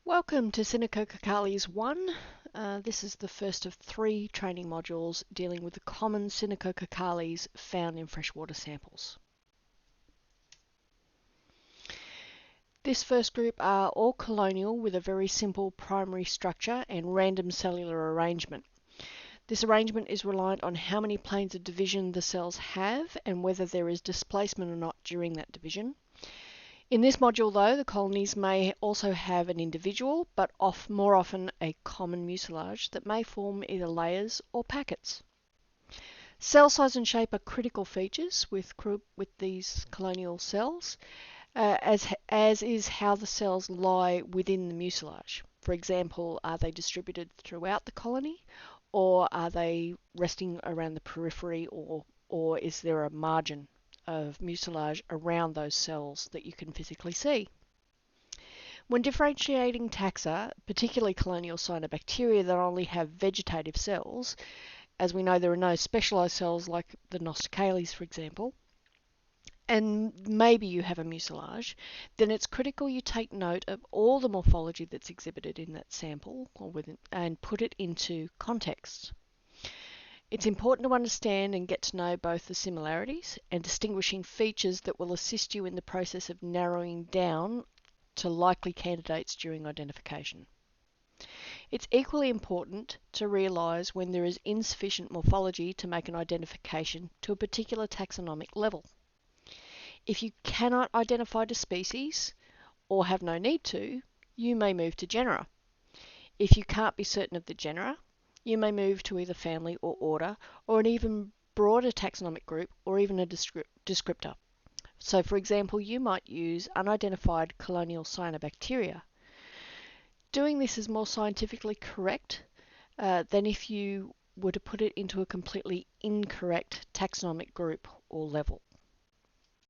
Welcome to Syncechococcales I. This is the first of 3 training modules dealing with the common Syncechococcales found in freshwater samples. This first group are all colonial with a very simple primary structure and random cellular arrangement. This arrangement is reliant on how many planes of division the cells have and whether there is displacement or not during that division. In this module, though, the colonies may also have an individual, but more often a common mucilage that may form either layers or packets. Cell size and shape are critical features with these colonial cells, as is how the cells lie within the mucilage. For example, are they distributed throughout the colony, or are they resting around the periphery, or is there a margin of mucilage around those cells that you can physically see? When differentiating taxa, particularly colonial cyanobacteria that only have vegetative cells, as we know there are no specialized cells like the Syncechococcales, for example, and maybe you have a mucilage, then it's critical you take note of all the morphology that's exhibited in that sample and put it into context. It's important to understand and get to know both the similarities and distinguishing features that will assist you in the process of narrowing down to likely candidates during identification. It's equally important to realise when there is insufficient morphology to make an identification to a particular taxonomic level. If you cannot identify the species, or have no need to, you may move to genera. If you can't be certain of the genera, you may move to either family or order, or an even broader taxonomic group, or even a descriptor. So, for example, you might use unidentified colonial cyanobacteria. Doing this is more scientifically correct than if you were to put it into a completely incorrect taxonomic group or level.